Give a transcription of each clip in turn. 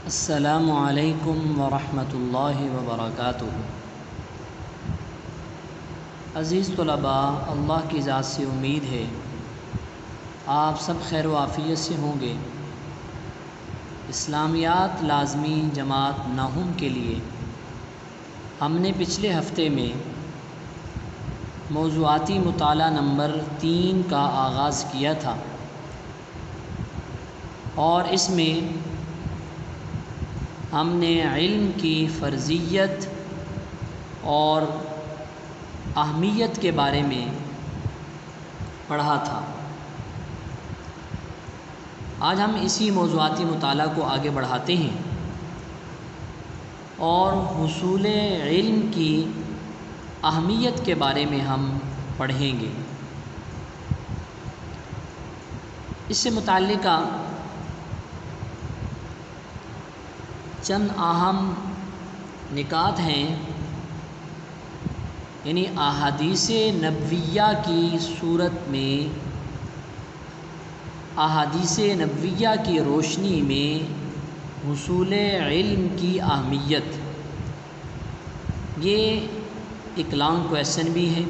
السلام علیکم ورحمۃ اللہ وبرکاتہ۔ عزیز طلباء، اللہ کی ذات سے امید ہے آپ سب خیر و عافیت سے ہوں گے۔ اسلامیات لازمی جماعت ناہم کے لیے ہم نے پچھلے ہفتے میں موضوعاتی مطالعہ نمبر 3 کا آغاز کیا تھا اور اس میں ہم نے علم کی فرضیت اور اہمیت کے بارے میں پڑھا تھا۔ آج ہم اسی موضوعاتی مطالعہ کو آگے بڑھاتے ہیں اور حصول علم کی اہمیت کے بارے میں ہم پڑھیں گے۔ اس سے متعلقہ چند اہم نکات ہیں، یعنی احادیث نبویہ کی صورت میں، احادیث نبویہ کی روشنی میں حصول علم کی اہمیت، یہ ایک لانگ کویسچن بھی ہے۔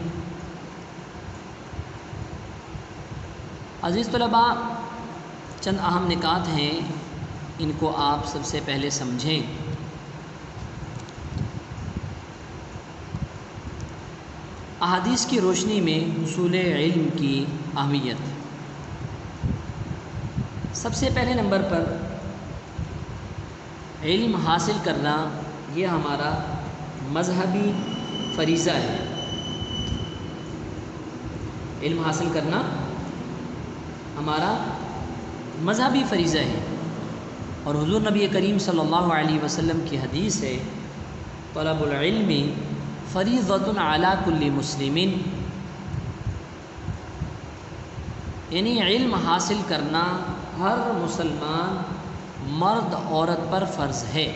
عزیز طلباء، چند اہم نکات ہیں، ان کو آپ سب سے پہلے سمجھیں۔ احادیث کی روشنی میں حصول علم کی اہمیت۔ سب سے پہلے نمبر پر علم حاصل کرنا یہ ہمارا مذہبی فریضہ ہے۔ علم حاصل کرنا ہمارا مذہبی فریضہ ہے، اور حضور نبی کریم صلی اللہ علیہ وسلم کی حدیث ہے، طلب العلم فریضۃ علی کل مسلم، یعنی علم حاصل کرنا ہر مسلمان مرد عورت پر فرض ہے۔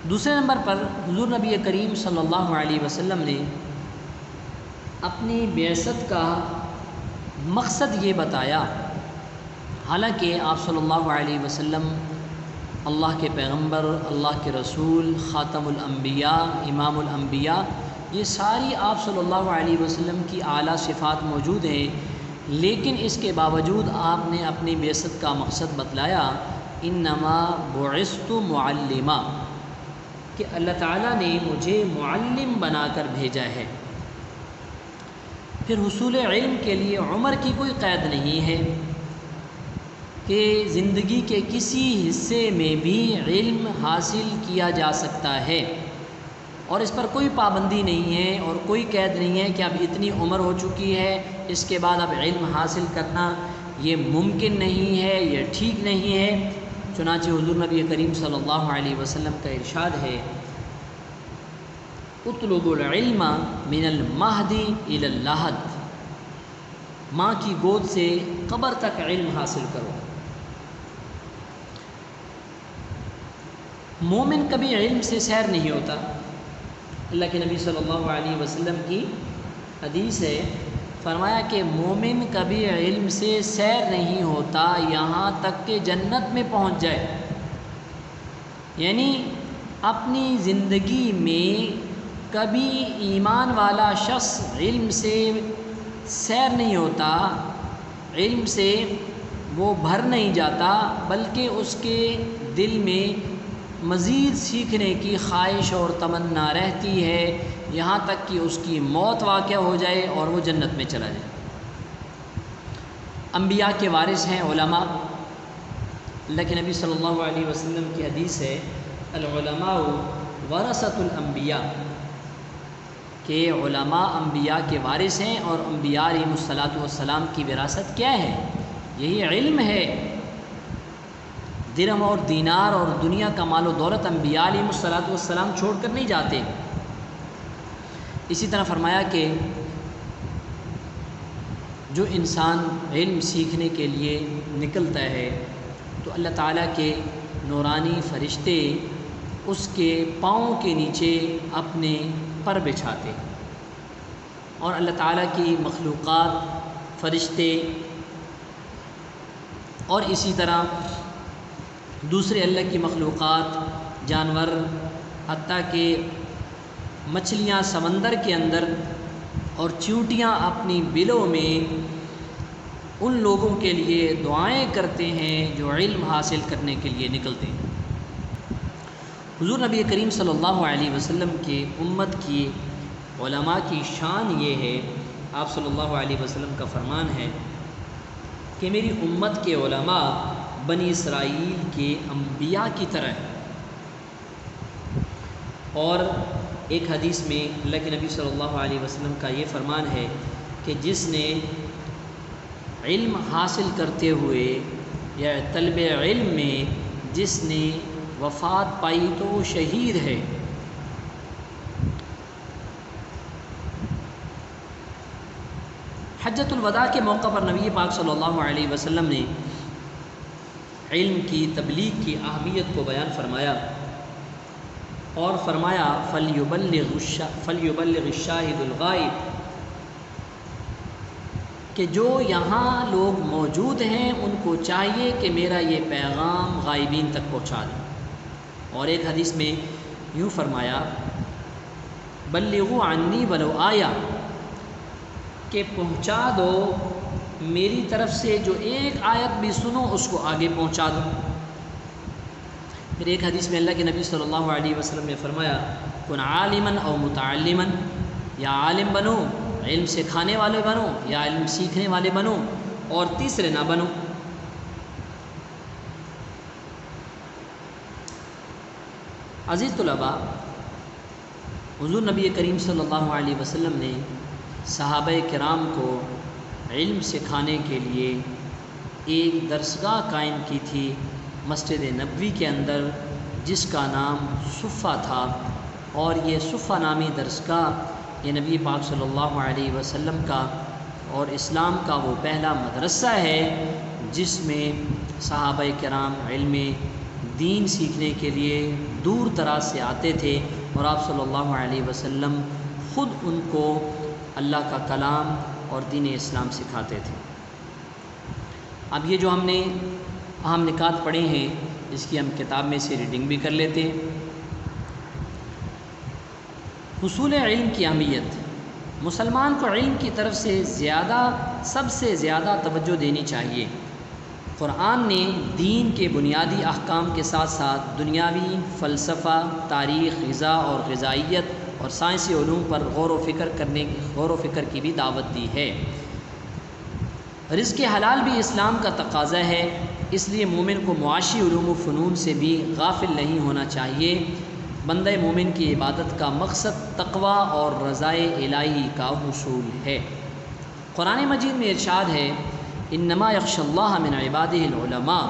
دوسرے نمبر پر حضور نبی کریم صلی اللہ علیہ وسلم نے اپنی بعثت کا مقصد یہ بتایا، حالانکہ آپ صلی اللہ علیہ وسلم اللہ کے پیغمبر، اللہ کے رسول، خاتم الانبیاء، امام الانبیاء، یہ ساری آپ صلی اللہ علیہ وسلم کی اعلیٰ صفات موجود ہیں، لیکن اس کے باوجود آپ نے اپنی بعثت کا مقصد بتلایا، انما بعثت معلما، کہ اللہ تعالیٰ نے مجھے معلم بنا کر بھیجا ہے۔ پھر حصول علم کے لیے عمر کی کوئی قید نہیں ہے کہ زندگی کے کسی حصے میں بھی علم حاصل کیا جا سکتا ہے، اور اس پر کوئی پابندی نہیں ہے اور کوئی قید نہیں ہے کہ اب اتنی عمر ہو چکی ہے، اس کے بعد اب علم حاصل کرنا یہ ممکن نہیں ہے، یہ ٹھیک نہیں ہے۔ چنانچہ حضور نبی کریم صلی اللہ علیہ وسلم کا ارشاد ہے، اطلب العلم من المہد الی اللحد، ماں کی گود سے قبر تک علم حاصل کرو۔ مومن کبھی علم سے سیر نہیں ہوتا۔ اللہ کے نبی صلی اللہ علیہ وسلم کی حدیث ہے، فرمایا کہ مومن کبھی علم سے سیر نہیں ہوتا یہاں تک کہ جنت میں پہنچ جائے، یعنی اپنی زندگی میں کبھی ایمان والا شخص علم سے سیر نہیں ہوتا، علم سے وہ بھر نہیں جاتا، بلکہ اس کے دل میں مزید سیکھنے کی خواہش اور تمنا رہتی ہے، یہاں تک کہ اس کی موت واقع ہو جائے اور وہ جنت میں چلا جائے۔ انبیاء کے وارث ہیں علماء۔ اللہ کے نبی صلی اللہ علیہ وسلم کی حدیث ہے، العلماء ورثۃ الانبیاء، کہ علماء انبیاء کے وارث ہیں، اور انبیاء علیہ الصلاۃ والسلام کی وراثت کیا ہے؟ یہی علم ہے۔ درہم اور دینار اور دنیا کا مال و دولت انبیاء علیہ الصلاۃ والسلام چھوڑ کر نہیں جاتے۔ اسی طرح فرمایا کہ جو انسان علم سیکھنے کے لیے نکلتا ہے تو اللہ تعالیٰ کے نورانی فرشتے اس کے پاؤں کے نیچے اپنے پر بچھاتے، اور اللہ تعالیٰ کی مخلوقات، فرشتے اور اسی طرح دوسرے اللہ کی مخلوقات، جانور، حتیٰ کہ مچھلیاں سمندر کے اندر اور چیونٹیاں اپنی بلوں میں ان لوگوں کے لیے دعائیں کرتے ہیں جو علم حاصل کرنے کے لیے نکلتے ہیں۔ حضور نبی کریم صلی اللہ علیہ وسلم کی امت کی علماء کی شان یہ ہے، آپ صلی اللہ علیہ وسلم کا فرمان ہے کہ میری امت کے علماء بنی اسرائیل کے انبیاء کی طرح ہیں۔ اور ایک حدیث میں اللہ کے نبی صلی اللہ علیہ وسلم کا یہ فرمان ہے کہ جس نے علم حاصل کرتے ہوئے یا طلب علم میں جس نے وفات پائی تو وہ شہید ہے۔ حجۃ الوداع کے موقع پر نبی پاک صلی اللہ علیہ وسلم نے علم کی تبلیغ کی اہمیت کو بیان فرمایا اور فرمایا فَلْيُبَلِّغِ الشَّاهِدُ الْغَائِبُ، کہ جو یہاں لوگ موجود ہیں ان کو چاہیے کہ میرا یہ پیغام غائبین تک پہنچا دیں۔ اور ایک حدیث میں یوں فرمایا بلغوا عنی ولو آیا، کہ پہنچا دو میری طرف سے، جو ایک آیت بھی سنو اس کو آگے پہنچا دو۔ پھر ایک حدیث میں اللہ کے نبی صلی اللہ علیہ وسلم نے فرمایا کن عالما او متعلما، یا عالم بنو علم سکھانے والے بنو یا علم سیکھنے والے بنو، اور تیسرے نہ بنو۔ عزیز طلباء، حضور نبی کریم صلی اللہ علیہ وسلم نے صحابہ کرام کو علم سکھانے کے لیے ایک درسگاہ قائم کی تھی مسجد نبوی کے اندر، جس کا نام صفہ تھا۔ اور یہ صفہ نامی درسگاہ یہ نبی پاک صلی اللہ علیہ وسلم کا اور اسلام کا وہ پہلا مدرسہ ہے جس میں صحابہ کرام علم دین سیکھنے کے لیے دور دراز سے آتے تھے، اور آپ صلی اللہ علیہ وسلم خود ان کو اللہ کا کلام اور دین اسلام سکھاتے تھے۔ اب یہ جو ہم نے اہم نکات پڑھے ہیں اس کی ہم کتاب میں سے ریڈنگ بھی کر لیتے ہیں۔ حصول علم کی اہمیت، مسلمان کو علم کی طرف سے سب سے زیادہ توجہ دینی چاہیے۔ قرآن نے دین کے بنیادی احکام کے ساتھ ساتھ دنیاوی فلسفہ، تاریخ، غذا اور غذائیت اور سائنسی علوم پر غور و فکر کی بھی دعوت دی ہے۔ رزق حلال بھی اسلام کا تقاضا ہے، اس لیے مومن کو معاشی علوم و فنون سے بھی غافل نہیں ہونا چاہیے۔ بندہ مومن کی عبادت کا مقصد تقوی اور رضائے الہی کا حصول ہے۔ قرآن مجید میں ارشاد ہے انما یخشی اللہ من عبادہ العلماء،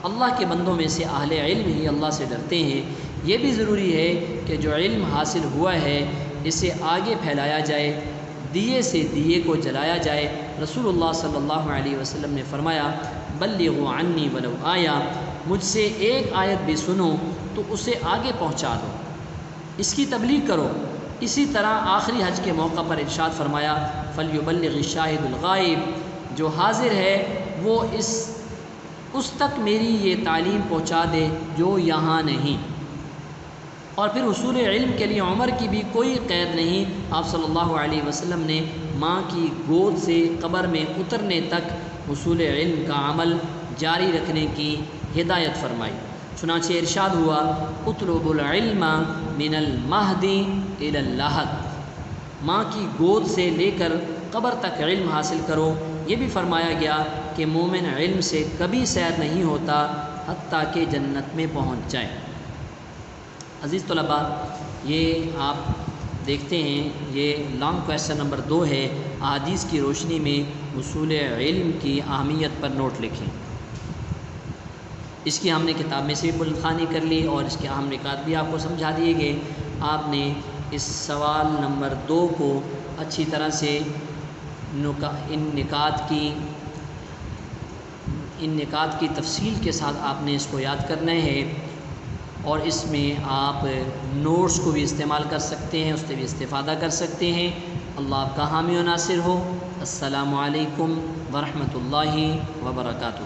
اللہ کے بندوں میں سے اہل علم ہی اللہ سے ڈرتے ہیں۔ یہ بھی ضروری ہے کہ جو علم حاصل ہوا ہے اسے آگے پھیلایا جائے، دیے سے دیے کو جلایا جائے۔ رسول اللہ صلی اللہ علیہ وسلم نے فرمایا بلغوا عنی ولو آیا، مجھ سے ایک آیت بھی سنو تو اسے آگے پہنچا دو، اس کی تبلیغ کرو۔ اسی طرح آخری حج کے موقع پر ارشاد فرمایا فلیبلغ الشاہد الغائب، جو حاضر ہے وہ اس تک میری یہ تعلیم پہنچا دے جو یہاں نہیں۔ اور پھر حصول علم کے لیے عمر کی بھی کوئی قید نہیں۔ آپ صلی اللہ علیہ وسلم نے ماں کی گود سے قبر میں اترنے تک حصول علم کا عمل جاری رکھنے کی ہدایت فرمائی۔ چنانچہ ارشاد ہوا اطلبوا العلم من المہد الی اللحد، ماں کی گود سے لے کر قبر تک علم حاصل کرو۔ یہ بھی فرمایا گیا کہ مومن علم سے کبھی سیر نہیں ہوتا حتیٰ کہ جنت میں پہنچ جائے۔ عزیز طلباء، یہ آپ دیکھتے ہیں یہ لانگ کویسچن نمبر 2 ہے، احادیث کی روشنی میں حصول علم کی اہمیت پر نوٹ لکھیں۔ اس کی ہم نے کتاب میں سے بھی بلند خوانی کر لی اور اس کے اہم نکات بھی آپ کو سمجھا دیے گئے۔ آپ نے اس سوال نمبر 2 کو اچھی طرح سے ان نکات کی تفصیل کے ساتھ آپ نے اس کو یاد کرنا ہے، اور اس میں آپ نوٹس کو بھی استعمال کر سکتے ہیں، اس سے بھی استفادہ کر سکتے ہیں۔ اللہ آپ کا حامی و ناصر ہو۔ السلام علیکم ورحمۃ اللہ وبرکاتہ۔